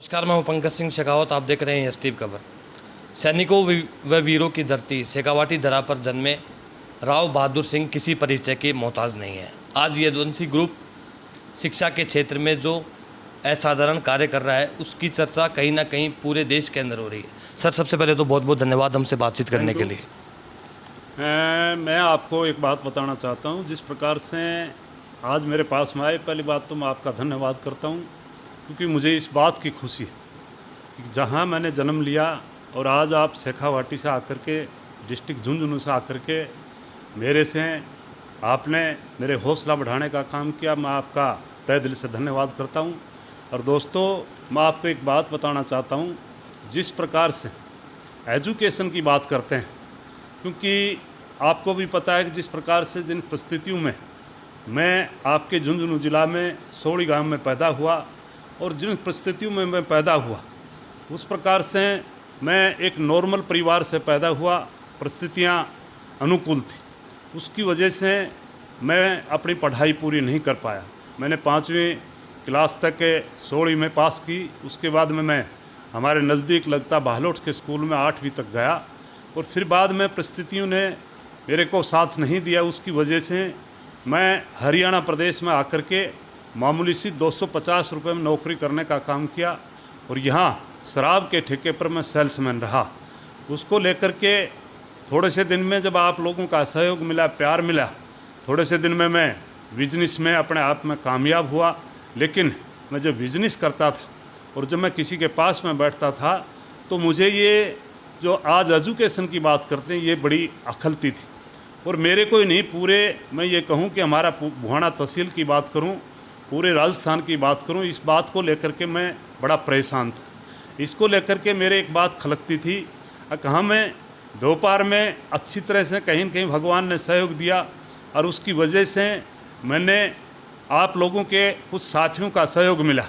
नमस्कार, मैं हूं पंकज सिंह शेखावत। आप देख रहे हैं एसटीवी खबर। सैनिकों व वीरों की धरती शेखावाटी धरा पर जन्मे राव बहादुर सिंह किसी परिचय के मोहताज नहीं है। आज यदुवंशी ग्रुप शिक्षा के क्षेत्र में जो असाधारण कार्य कर रहा है, उसकी चर्चा कहीं ना कहीं पूरे देश के अंदर हो रही है। सर, सबसे पहले तो बहुत बहुत धन्यवाद हमसे बातचीत करने के लिए। मैं आपको एक बात बताना चाहता हूं। जिस प्रकार से आज मेरे पास में आए, पहली बात तो मैं आपका धन्यवाद करता हूं, क्योंकि मुझे इस बात की खुशी कि जहां मैंने जन्म लिया और आज आप शेखावाटी से आकर के, डिस्ट्रिक्ट झुंझुनू से आकर के मेरे से आपने मेरे हौसला बढ़ाने का काम किया। मैं आपका तहे दिल से धन्यवाद करता हूं। और दोस्तों, मैं आपको एक बात बताना चाहता हूं। जिस प्रकार से एजुकेशन की बात करते हैं, क्योंकि आपको भी पता है कि जिस प्रकार से जिन परिस्थितियों में मैं आपके झुंझुनू ज़िला में सोड़ी गांव में पैदा हुआ और जिन परिस्थितियों में मैं पैदा हुआ, उस प्रकार से मैं एक नॉर्मल परिवार से पैदा हुआ। परिस्थितियां अनुकूल थी, उसकी वजह से मैं अपनी पढ़ाई पूरी नहीं कर पाया। मैंने 5वीं क्लास तक के सोड़ी में पास की। उसके बाद में मैं हमारे नज़दीक लगता बाहलोट के स्कूल में 8वीं तक गया और फिर बाद में परिस्थितियों ने मेरे को साथ नहीं दिया। उसकी वजह से मैं हरियाणा प्रदेश में आकर के मामूली सी 250 रुपये में नौकरी करने का काम किया और यहाँ शराब के ठेके पर मैं सेल्समैन रहा। उसको लेकर के थोड़े से दिन में जब आप लोगों का सहयोग मिला, प्यार मिला, थोड़े से दिन में मैं बिजनेस में अपने आप में कामयाब हुआ। लेकिन मैं जब बिजनेस करता था और जब मैं किसी के पास में बैठता था, तो मुझे ये जो आज एजुकेशन की बात करते हैं, ये बड़ी अखलती थी। और मेरे को ही नहीं, पूरे मैं ये कहूँ कि हमारा बुहाना तहसील की बात करूँ, पूरे राजस्थान की बात करूँ, इस बात को लेकर के मैं बड़ा परेशान था। इसको लेकर के मेरे एक बात खलकती थी, कहाँ मैं दोपहर में अच्छी तरह से कहीं न कहीं भगवान ने सहयोग दिया और उसकी वजह से मैंने आप लोगों के कुछ साथियों का सहयोग मिला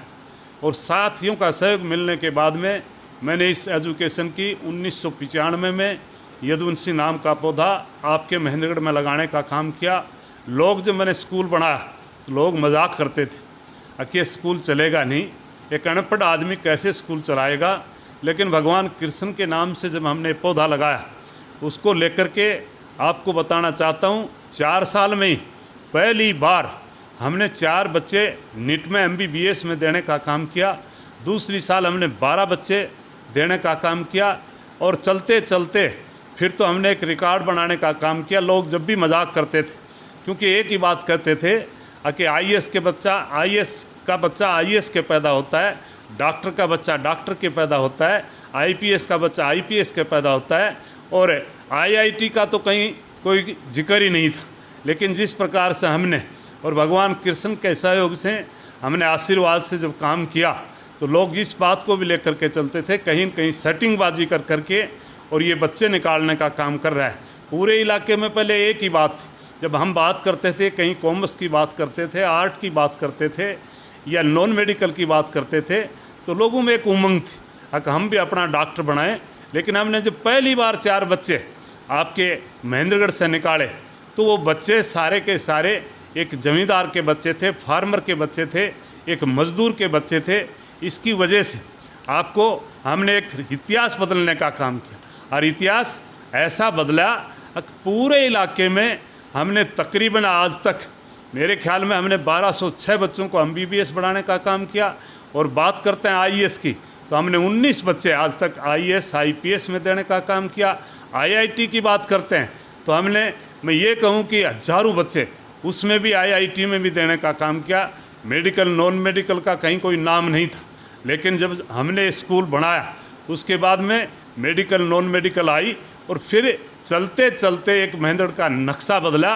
और साथियों का सहयोग मिलने के बाद में मैंने इस एजुकेशन की 1995 में यदुवंशी नाम का पौधा आपके महेंद्रगढ़ में लगाने का काम किया। लोग जब मैंने स्कूल बनाया तो लोग मजाक करते थे कि स्कूल चलेगा नहीं, एक अनपढ़ आदमी कैसे स्कूल चलाएगा। लेकिन भगवान कृष्ण के नाम से जब हमने पौधा लगाया, उसको लेकर के आपको बताना चाहता हूँ, 4 साल में ही पहली बार हमने 4 बच्चे नीट में MBBS में देने का काम किया। दूसरी साल हमने 12 बच्चे देने का काम किया और चलते चलते फिर तो हमने एक रिकॉर्ड बनाने का काम किया। लोग जब भी मजाक करते थे, क्योंकि एक ही बात कहते थे कि IAS का बच्चा IAS के पैदा होता है, डॉक्टर का बच्चा डॉक्टर के पैदा होता है, IPS का बच्चा IPS के पैदा होता है और IIT का तो कहीं कोई जिक्र ही नहीं था। लेकिन जिस प्रकार से हमने और भगवान कृष्ण के सहयोग से हमने आशीर्वाद से जब काम किया, तो लोग इस बात को भी लेकर के चलते थे, कहीं न कहीं सेटिंगबाजी कर करके और ये बच्चे निकालने का काम कर रहा है। पूरे इलाके में पहले एक ही बात थी, जब हम बात करते थे, कहीं कॉमर्स की बात करते थे, आर्ट की बात करते थे या नॉन मेडिकल की बात करते थे, तो लोगों में एक उमंग थी कि हम भी अपना डॉक्टर बनाएं। लेकिन हमने जब पहली बार 4 बच्चे आपके महेंद्रगढ़ से निकाले, तो वो बच्चे सारे के सारे एक जमींदार के बच्चे थे, फार्मर के बच्चे थे, एक मजदूर के बच्चे थे। इसकी वजह से आपको हमने एक इतिहास बदलने का काम किया और इतिहास ऐसा बदला पूरे इलाके में हमने तकरीबन आज तक मेरे ख्याल में हमने 1206 बच्चों को MBBS बढ़ाने का काम किया। और बात करते हैं IAS की, तो हमने 19 बच्चे आज तक IAS IPS में देने का काम किया। IIT की बात करते हैं तो हमने, मैं ये कहूँ कि हज़ारों बच्चे उसमें भी IIT में भी देने का काम किया। मेडिकल नॉन मेडिकल का कहीं कोई नाम नहीं था, लेकिन जब हमने स्कूल बनाया उसके बाद में मेडिकल नॉन मेडिकल आई और फिर चलते चलते एक महेंद्रगढ़ का नक्शा बदला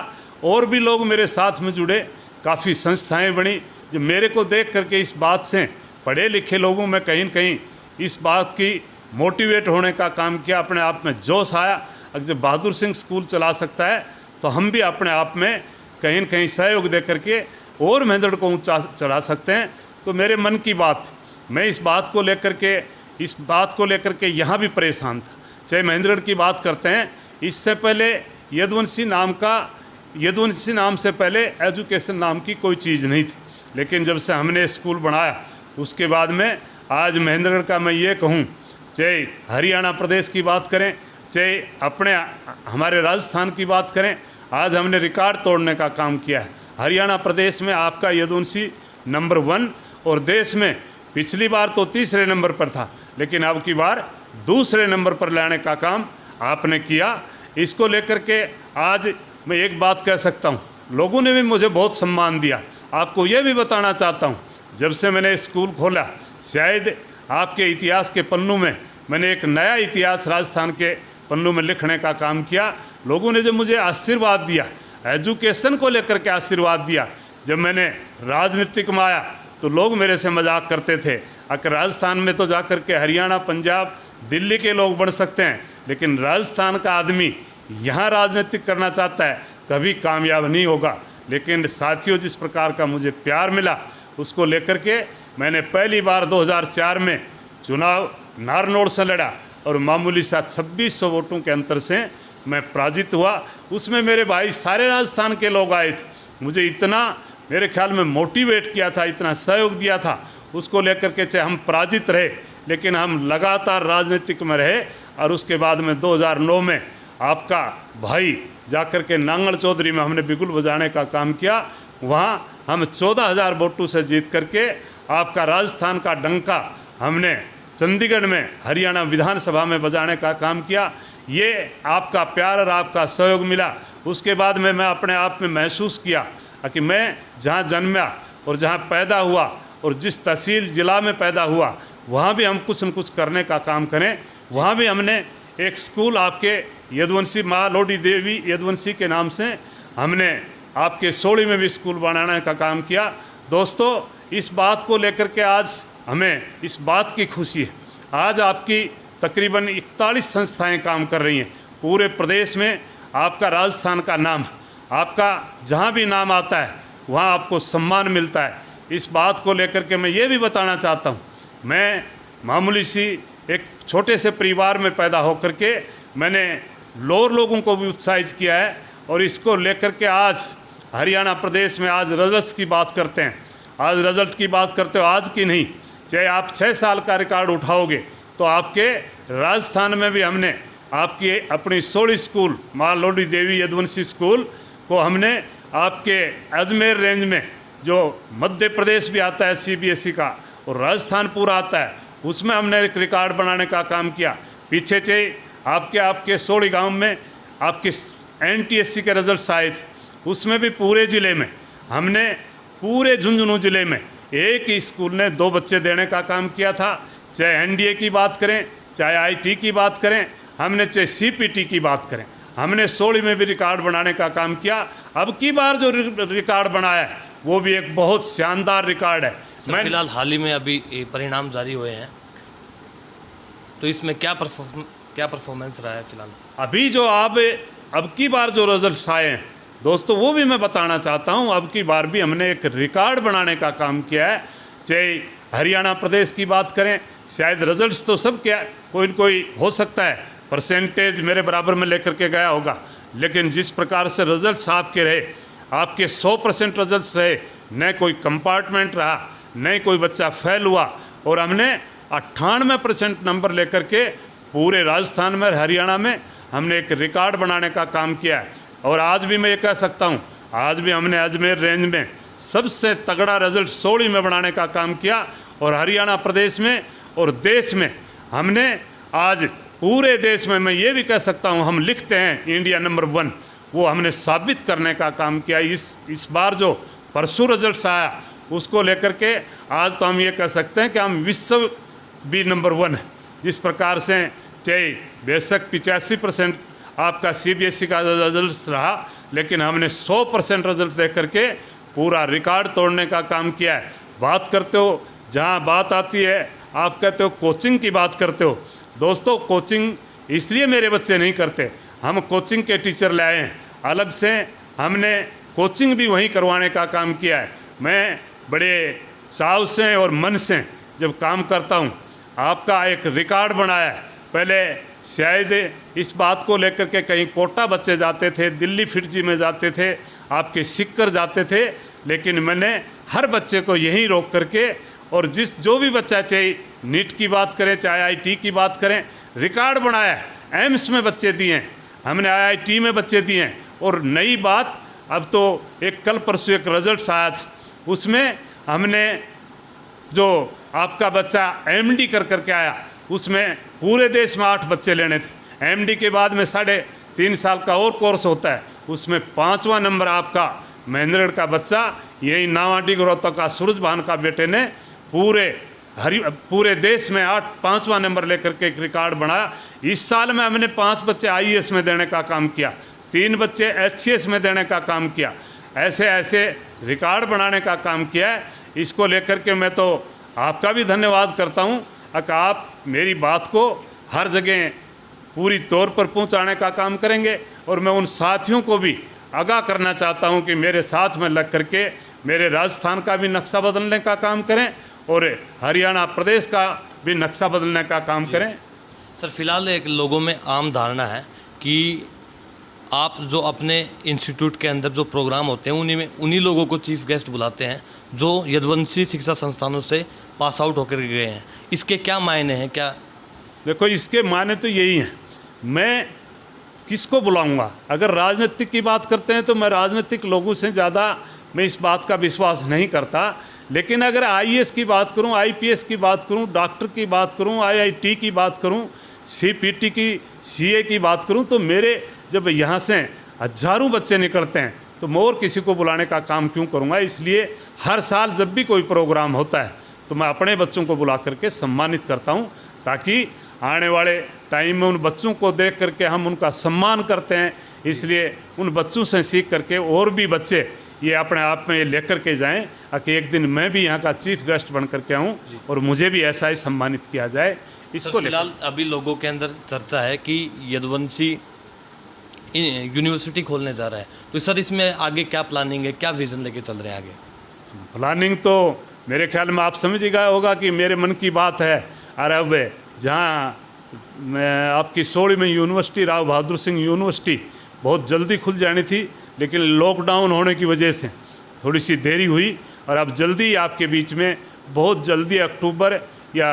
और भी लोग मेरे साथ में जुड़े, काफ़ी संस्थाएं बनी। जब मेरे को देख करके इस बात से पढ़े लिखे लोगों में कहीं न कहीं इस बात की मोटिवेट होने का काम किया, अपने आप में जोश आया। अगर जब बहादुर सिंह स्कूल चला सकता है तो हम भी अपने आप में कहीं न कहीं सहयोग दे करके और महेंद्रगढ़ को ऊंचा चढ़ा सकते हैं। तो मेरे मन की बात, मैं इस बात को लेकर के यहाँ भी परेशान था। चाहे महेंद्रगढ़ की बात करते हैं, इससे पहले यदुवंशी नाम से पहले एजुकेशन नाम की कोई चीज़ नहीं थी। लेकिन जब से हमने स्कूल बनाया उसके बाद में आज महेंद्रगढ़ का मैं ये कहूँ, चाहे हरियाणा प्रदेश की बात करें, चाहे अपने हमारे राजस्थान की बात करें, आज हमने रिकॉर्ड तोड़ने का काम किया है। हरियाणा प्रदेश में आपका यदुवंशी नंबर 1 और देश में पिछली बार तो तीसरे नंबर पर था, लेकिन अब की बार दूसरे नंबर पर लाने का काम आपने किया। इसको लेकर के आज मैं एक बात कह सकता हूँ, लोगों ने भी मुझे बहुत सम्मान दिया। आपको यह भी बताना चाहता हूँ, जब से मैंने स्कूल खोला, शायद आपके इतिहास के पन्नों में मैंने एक नया इतिहास राजस्थान के पन्नों में लिखने का काम किया। लोगों ने जो मुझे आशीर्वाद दिया, एजुकेशन को लेकर के आशीर्वाद दिया, जब मैंने राजनीतिक में आया तो लोग मेरे से मजाक करते थे, अगर राजस्थान में तो जाकर के हरियाणा, पंजाब, दिल्ली के लोग बन सकते हैं, लेकिन राजस्थान का आदमी यहाँ राजनीतिक करना चाहता है, कभी कामयाब नहीं होगा। लेकिन साथियों, जिस प्रकार का मुझे प्यार मिला, उसको लेकर के मैंने पहली बार 2004 में चुनाव नारनौल से लड़ा और मामूली सा 2600 वोटों के अंतर से मैं पराजित हुआ। उसमें मेरे भाई सारे राजस्थान के लोग आए थे, मुझे इतना मेरे ख्याल में मोटिवेट किया था, इतना सहयोग दिया था। उसको लेकर के चाहे हम पराजित रहे, लेकिन हम लगातार राजनीतिक में रहे। और उसके बाद में 2009 में आपका भाई जाकर के नांगल चौधरी में हमने बिगुल बजाने का काम किया। वहाँ हम 14,000 वोटों से जीत करके आपका राजस्थान का डंका हमने चंडीगढ़ में हरियाणा विधानसभा में बजाने का काम किया। ये आपका प्यार और आपका सहयोग मिला। उसके बाद में मैं अपने आप में महसूस किया कि मैं जहाँ जन्मा और जहाँ पैदा हुआ और जिस तहसील ज़िला में पैदा हुआ, वहाँ भी हम कुछ न कुछ करने का काम करें। वहाँ भी हमने एक स्कूल आपके यदुवंशी माँ लोडी देवी यदुवंशी के नाम से हमने आपके सोड़ी में भी स्कूल बनाने का काम किया। दोस्तों, इस बात को लेकर के आज हमें इस बात की खुशी है, आज आपकी तकरीबन 41 संस्थाएं काम कर रही हैं पूरे प्रदेश में। आपका राजस्थान का नाम, आपका जहां भी नाम आता है वहां आपको सम्मान मिलता है। इस बात को लेकर के मैं ये भी बताना चाहता हूं, मैं मामूली सी एक छोटे से परिवार में पैदा होकर के मैंने लोर लोगों को भी उत्साहित किया है। और इसको लेकर के आज हरियाणा प्रदेश में आज रिजल्ट्स की बात करते हैं, आज रिजल्ट की बात करते हो, आज की नहीं, चाहे आप 6 साल का रिकॉर्ड उठाओगे तो आपके राजस्थान में भी हमने आपकी अपनी सोड़ी स्कूल माँ लोडी देवी यदुवंशी स्कूल को हमने आपके अजमेर रेंज में, जो मध्य प्रदेश भी आता है CBSE का और राजस्थान पूरा आता है, उसमें हमने एक रिकॉर्ड बनाने का काम किया। पीछे से आपके सोड़ी गांव में आपके NTSC के रिजल्ट्स आए थे, उसमें भी पूरे ज़िले में हमने, पूरे झुंझुनू ज़िले में एक ही स्कूल ने 2 बच्चे देने का काम किया था। चाहे NDA की बात करें, चाहे IT की बात करें, हमने चाहे CPT की बात करें, हमने सोड़ी में भी रिकॉर्ड बनाने का काम किया। अब की बार जो रिकॉर्ड बनाया है वो भी एक बहुत शानदार रिकॉर्ड है। फिलहाल हाल ही में अभी ये परिणाम जारी हुए हैं, तो इसमें क्या परफॉर्मेंस रहा है फिलहाल? अभी जो अब की बार जो रिजल्ट्स आए हैं दोस्तों, वो भी मैं बताना चाहता हूँ। अब की बार भी हमने एक रिकॉर्ड बनाने का काम किया है। चाहे हरियाणा प्रदेश की बात करें, शायद रिजल्ट्स तो सब क्या कोई न कोई हो सकता है परसेंटेज मेरे बराबर में लेकर के गया होगा, लेकिन जिस प्रकार से रिजल्ट्स आपके रहे, आपके 100% रिजल्ट्स रहे, न कोई कंपार्टमेंट रहा, न कोई बच्चा फेल हुआ, और हमने 98% नंबर लेकर के पूरे राजस्थान में हरियाणा में हमने एक रिकॉर्ड बनाने का काम किया है। और आज भी मैं ये कह सकता हूँ, आज भी हमने अजमेर रेंज में सबसे तगड़ा रिजल्ट सोड़ी में बनाने का काम किया, और हरियाणा प्रदेश में और देश में हमने आज पूरे देश में मैं ये भी कह सकता हूँ, हम लिखते हैं इंडिया नंबर 1, वो हमने साबित करने का काम किया। इस बार जो परसों रिजल्ट्स आया उसको लेकर के आज तो हम ये कह सकते हैं कि हम विश्व भी नंबर 1 है। जिस प्रकार से चाहे बेशक 85% आपका CBSE का रिजल्ट रहा, लेकिन हमने 100% रिजल्ट दे करके पूरा रिकॉर्ड तोड़ने का काम किया है। बात करते हो, जहाँ बात आती है आप कहते हो कोचिंग की बात करते हो। दोस्तों, कोचिंग इसलिए मेरे बच्चे नहीं करते, हम कोचिंग के टीचर लाए हैं अलग से, हमने कोचिंग भी वहीं करवाने का काम किया है। मैं बड़े चाव से और मन से जब काम करता हूँ, आपका एक रिकॉर्ड बनाया है। पहले शायद इस बात को लेकर के कहीं कोटा बच्चे जाते थे, दिल्ली फिरजी में जाते थे, आपके सिक्कर जाते थे, लेकिन मैंने हर बच्चे को यहीं रोक करके और जो भी बच्चा, चाहे नीट की बात करें, चाहे आईटी की बात करें, रिकॉर्ड बनाया है। एम्स में बच्चे दिए हैं, हमने आईआईटी में बच्चे दिए हैं। और नई बात, अब तो एक कल परसों एक रिजल्ट आया था, उसमें हमने जो आपका बच्चा एमडी कर करके आया, उसमें पूरे देश में 8 बच्चे लेने थे। एमडी के बाद में 3.5 साल का और कोर्स होता है, उसमें 5वां नंबर आपका महेंद्रगढ़ का बच्चा, यही नावाटी गरोता का सूरज भान का बेटे ने पूरे देश में 5वां नंबर लेकर के एक रिकॉर्ड बनाया। इस साल में हमने 5 बच्चे आईएएस में देने का काम किया, 3 बच्चे एचसीएस में देने का काम किया। ऐसे ऐसे रिकॉर्ड बनाने का काम किया है। इसको लेकर के मैं तो आपका भी धन्यवाद करता हूँ कि आप मेरी बात को हर जगह पूरी तौर पर पहुँचाने का काम करेंगे। और मैं उन साथियों को भी आगाह करना चाहता हूँ कि मेरे साथ में लग करके मेरे राजस्थान का भी नक्शा बदलने का काम करें और हरियाणा प्रदेश का भी नक्शा बदलने का काम करें। सर, फिलहाल एक लोगों में आम धारणा है कि आप जो अपने इंस्टीट्यूट के अंदर जो प्रोग्राम होते हैं उन्हीं लोगों को चीफ गेस्ट बुलाते हैं जो यदुवंशी शिक्षा संस्थानों से पास आउट होकर गए हैं। इसके क्या मायने हैं? क्या देखो, इसके मायने तो यही हैं, मैं किसको बुलाऊंगा? अगर राजनीतिक की बात करते हैं तो मैं राजनीतिक लोगों से ज़्यादा मैं इस बात का विश्वास नहीं करता। लेकिन अगर आईएएस की बात करूं, आईपीएस की बात करूं, डॉक्टर की बात करूं, आईआईटी की बात करूं, सीपीटी की, सीए की बात करूं, तो मेरे जब यहाँ से हजारों बच्चे निकलते हैं तो मैं और किसी को बुलाने का काम क्यों करूँगा? इसलिए हर साल जब भी कोई प्रोग्राम होता है तो मैं अपने बच्चों को बुला करके सम्मानित करता हूँ, ताकि आने वाले टाइम में उन बच्चों को देख करके हम उनका सम्मान करते हैं। इसलिए उन बच्चों से सीख करके और भी बच्चे ये अपने आप में लेकर के जाएं कि एक दिन मैं भी यहाँ का चीफ गेस्ट बन करके आऊँ और मुझे भी ऐसा ही सम्मानित किया जाए। इसको फिलहाल अभी लोगों के अंदर चर्चा है कि यदुवंशी यूनिवर्सिटी खोलने जा रहा है, तो सर इसमें आगे क्या प्लानिंग है, क्या विज़न लेके चल रहे हैं आगे? प्लानिंग तो मेरे ख्याल में आप समझ ही गए होगा कि मेरे मन की बात है। और अब जहाँ मैं आपकी 16वीं यूनिवर्सिटी राव बहादुर सिंह यूनिवर्सिटी बहुत जल्दी खुल जानी थी, लेकिन लॉकडाउन होने की वजह से थोड़ी सी देरी हुई। और अब जल्दी आपके बीच में बहुत जल्दी अक्टूबर या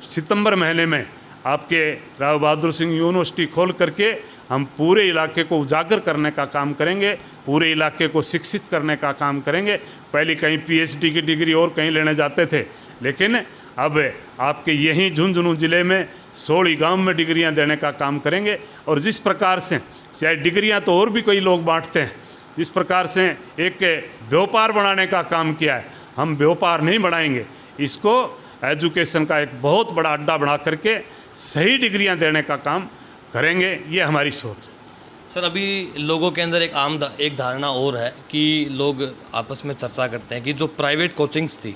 सितंबर महीने में आपके राव बहादुर सिंह यूनिवर्सिटी खोल करके हम पूरे इलाके को उजागर करने का काम करेंगे, पूरे इलाके को शिक्षित करने का काम करेंगे। पहले कहीं पीएचडी की डिग्री और कहीं लेने जाते थे, लेकिन अब आपके यहीं झुंझुनू ज़िले में 16 गांव में डिग्रियां देने का काम करेंगे। और जिस प्रकार से चाहे डिग्रियां तो और भी कई लोग बांटते हैं, जिस प्रकार से एक व्यापार बनाने का काम किया है, हम व्यापार नहीं बढ़ाएंगे, इसको एजुकेशन का एक बहुत बड़ा अड्डा बना करके सही डिग्रियां देने का काम करेंगे। ये हमारी सोच है। सर, अभी लोगों के अंदर एक धारणा और है कि लोग आपस में चर्चा करते हैं कि जो प्राइवेट कोचिंग्स थी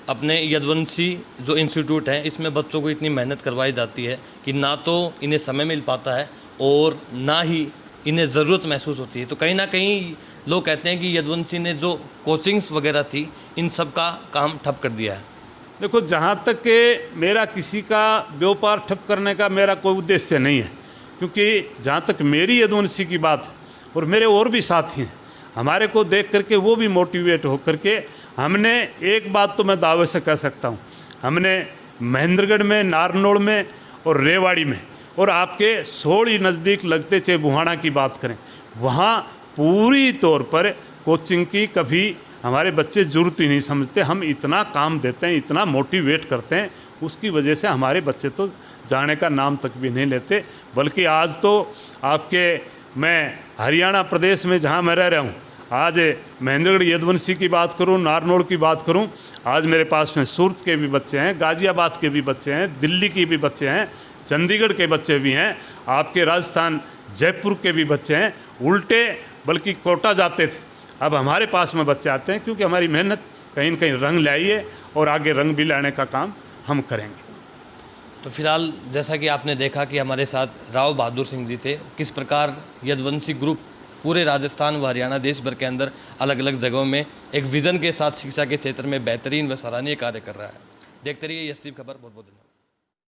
अपने यदुवंशी जो इंस्टीट्यूट है, इसमें बच्चों को इतनी मेहनत करवाई जाती है कि ना तो इन्हें समय मिल पाता है और ना ही इन्हें ज़रूरत महसूस होती है। तो कहीं ना कहीं लोग कहते हैं कि यदुवंशी ने जो कोचिंग्स वगैरह थी इन सब का काम ठप कर दिया है। देखो, जहाँ तक कि मेरा किसी का व्यापार ठप करने का मेरा कोई उद्देश्य नहीं है, क्योंकि जहाँ तक मेरी यदुवंशी की बात और मेरे और भी साथी हैं, हमारे को देख करके वो भी मोटिवेट हो करके हमने एक बात तो मैं दावे से कह सकता हूँ, हमने महेंद्रगढ़ में, नारनौल में और रेवाड़ी में और आपके 16 नज़दीक लगते चाहे बुहाना की बात करें, वहाँ पूरी तौर पर कोचिंग की कभी हमारे बच्चे ज़रूरत ही नहीं समझते। हम इतना काम देते हैं, इतना मोटिवेट करते हैं, उसकी वजह से हमारे बच्चे तो जाने का नाम तक भी नहीं लेते। बल्कि आज तो आपके मैं हरियाणा प्रदेश में जहाँ मैं रह रहा हूँ, आज महेंद्रगढ़ यदुवंशी की बात करूँ, नारनौल की बात करूँ, आज मेरे पास में सूरत के भी बच्चे हैं, गाज़ियाबाद के भी बच्चे हैं, दिल्ली के भी बच्चे हैं, चंडीगढ़ के बच्चे भी हैं, आपके राजस्थान जयपुर के भी बच्चे हैं। उल्टे बल्कि कोटा जाते थे, अब हमारे पास में बच्चे आते हैं, क्योंकि हमारी मेहनत कहीं न कहीं रंग लाई है और आगे रंग भी लाने का काम हम करेंगे। तो फिलहाल जैसा कि आपने देखा कि हमारे साथ राव बहादुर सिंह जी थे, किस प्रकार यदुवंशी ग्रुप पूरे राजस्थान व हरियाणा देश भर के अंदर अलग अलग जगहों में एक विज़न के साथ शिक्षा के क्षेत्र में बेहतरीन व सराहनीय कार्य कर रहा है। देखते रहिए यशदीप खबर। बहुत बहुत धन्यवाद।